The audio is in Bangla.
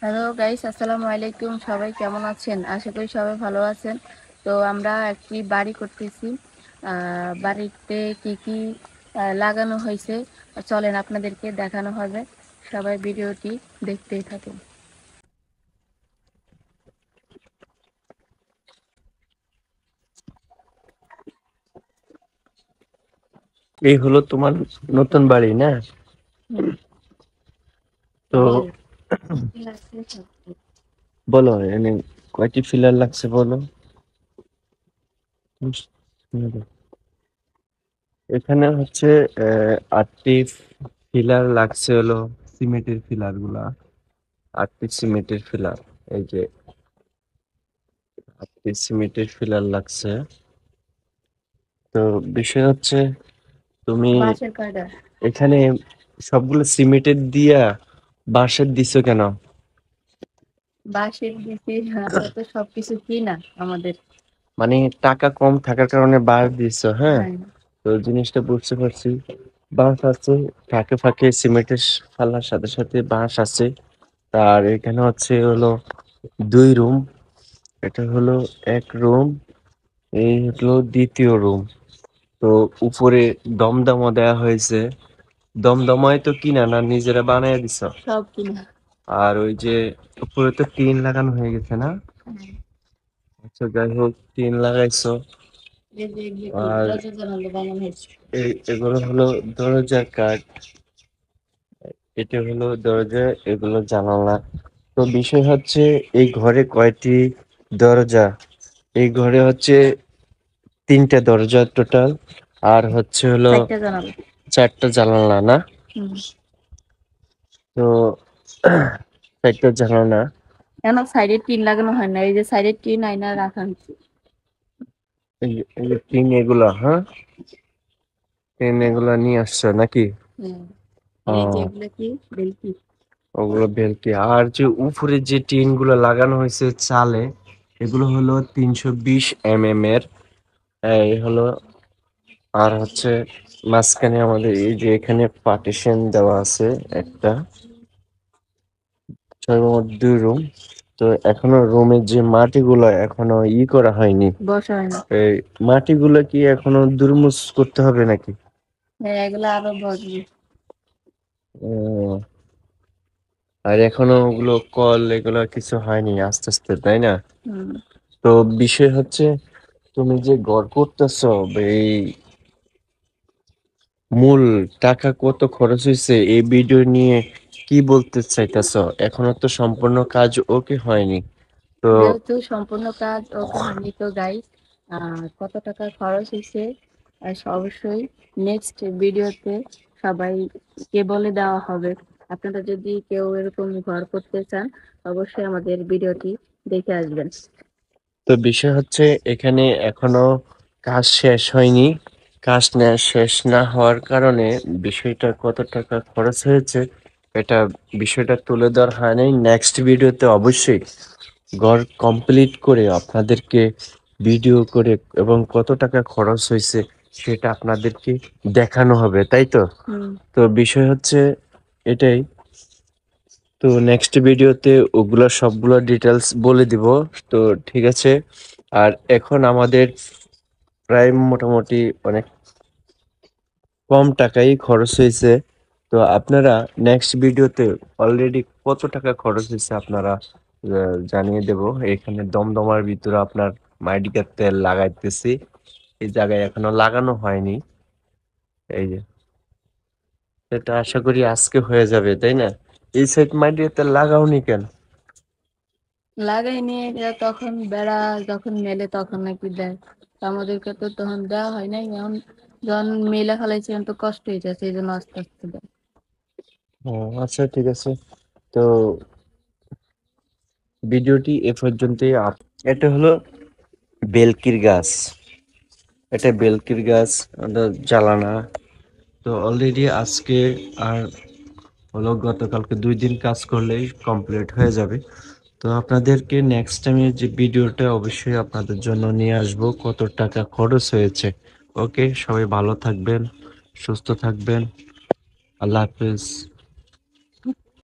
হ্যালো গাইস, আসসালামু আলাইকুম। সবাই কেমন আছেন? আশা করি সবাই ভালো আছেন। তো আমরা একটি বাড়ি করতেছি। বাড়িতে কি কি লাগানো হয়েছে চলেন আপনাদেরকে দেখানো হবে। সবাই ভিডিওটি দেখতেই থাকুন। এই হলো তোমার নতুন বাড়ি না? হুম, তো বল। বলো এনে কয়টি ফিলার লাগছে বলো। এখানে হচ্ছে 8টি ফিলার লাগছে, হলো সিমেন্টের ফিলার গুলা। 8টি সিমেন্টের ফিলার, এই যে 8টি সিমেন্টের ফিলার লাগছে। তো বিষয় হচ্ছে তুমি বাঁশের কয়টা? এখানে সবগুলো সিমেন্টের দিয়া বাঁশের দিছো কেন? বাঁশের দিছি, আমরা তো সবকিছু কিনা আমাদের। মানে টাকা কম থাকার কারণে বাঁশ দিছো, হ্যাঁ? হ্যাঁ। তো জিনিসটা বুঝতে পারছি। বাঁশ আছে, ফাঁকে ফাঁকে সিমেন্টের ফালার সাথে সাথে বাঁশ আছে। আর এখানে হচ্ছে হলো 2 রুম। এটা হলো এক রুম, এই হলো দ্বিতীয় রুম। তো উপরে দমদমা দেওয়া হয়েছে। দমদমায় তো কিনা না নিজেরা বানায় দিছ? সব কিনা। আর ওই যে উপরে তো টিন লাগানো হয়ে গেছে না? হ্যাঁ। আচ্ছা, যাই হোক, টিন লাগাইছো। এই যে এগুলো কি আর দরজা জানালা বানানো হয়েছে। এগুলো হলো দরজার কাঠ। এটা হলো দরজা, এগুলো জানালা। তো বিষয় হচ্ছে এই ঘরে কয়টি দরজা? এই ঘরে হচ্ছে 3টে দরজা টোটাল, আর হচ্ছে হলো চারটা জানালা। 4টা জানালা না? হুম। তো 4টা জানালা। কেন সাইডে টিন লাগানো হয় না? এই যে সাইডে টিন আয়না রাখা হয়েছে। এই যে টিন এগুলা, হ্যাঁ, টিন এগুলা নিয়ে আসছে নাকি? হ্যাঁ। আর এই যে ও, এগুলো কি বেলকি। ওগুলো বেলকি। আর যে উপরে যে টিন গুলো লাগানো হয়েছে চালে, এগুলো হলো 320 এর। এই হলো। আর হচ্ছে মাঝখানে আমাদের এই যে এখানে পার্টিশন দেওয়া আছে একটা। সর্বমোট 2 রুম। তো এখনো রুমের যে মাটিগুলো এখনো করা হয়নি। বসা হয় না। এই মাটিগুলো কি এখনো দুরমুস করতে হবে নাকি? হ্যাঁ, এগুলো আরো বসবে। ও, আর এখনো ওগুলো কল এগুলো কিছু হয়নি, আস্তে আস্তে, তাই না? হুম। তো বিষয় হচ্ছে তুমি যে ঘর করতেছো, এই মূল টাকা কত খরচ হয়েছে এই ভিডিও নিয়ে কি বলতে চাইতেছো? এখনো তো সম্পূর্ণ কাজ ওকে হয়নি। তো যেহেতু সম্পূর্ণ কাজ ওকে হয়নি, তো গাইস কত টাকা খরচ হয়েছে অবশ্যই নেক্সট ভিডিওতে সবাইকে বলে দেওয়া হবে। আপনারা যদি কেউ এরকম ঘর করতে চান, অবশ্যই আমাদের ভিডিওটি দেখে আসবেন। তো বিষয় হচ্ছে এখানে এখনো কাজ শেষ হয়নি। কাজ না শেষ না হওয়ার কারণে বিষয়টা কত টাকা খরচ হয়েছে এটা বিষয়টা তুলে ধরা হয় নাই। নেক্সট ভিডিওতে অবশ্যই ঘর কমপ্লিট করে আপনাদেরকে ভিডিও করে এবং কত টাকা খরচ হয়েছে সেটা আপনাদেরকে দেখানো হবে, তাই তো? হুম। তো বিষয় হচ্ছে এটাই। তো নেক্সট ভিডিওতে ওগুলা সবগুলো ডিটেলস বলে দিব। তো ঠিক আছে। আর এখন আমাদের প্রায় মোটামুটি অনেক কম টাকাই খরচ হয়েছে। তো আপনারা নেক্সট ভিডিওতে অলরেডি কত টাকা খরচ হয়েছে আপনারা জানিয়ে দেব। এখানে দমদমার ভিতরে আপনার মাইডিকার তেল লাগাইতেছি, এই জায়গায় এখনো লাগানো হয়নি। এই যে এটা আশা করি আজকে হয়ে যাবে, তাই না? এই সাইড মাইডিকার তেল লাগাওনি কেন? লাগাই নিয়ে তখন বেড়া যখন মেলে তখন নাকি দেয়। তো আমাদেরকে তো তখন দেওয়া হয় নাই। এখন যখন মেলে ফেলাইছে এখন তো কষ্ট হয়ে যাচ্ছে, এই জন্য আস্তে আস্তে দেয়। ও, আচ্ছা, ঠিক আছে। তো ভিডিওটি এ পর্যন্তই। এটা হলো বেলকির গাছ। এটা বেলকির গাছ, এটা জ্বালানা। তো অলরেডি আজকে আর হলো গতকালকে 2 দিন কাজ করলেই কমপ্লিট হয়ে যাবে। তো আপনাদেরকে নেক্সট টাইমে যে ভিডিওটা অবশ্যই আপনাদের জন্য নিয়ে আসব কত টাকা খরচ হয়েছে। ওকে, সবাই ভালো থাকবেন, সুস্থ থাকবেন। আল্লাহ হাফেজ।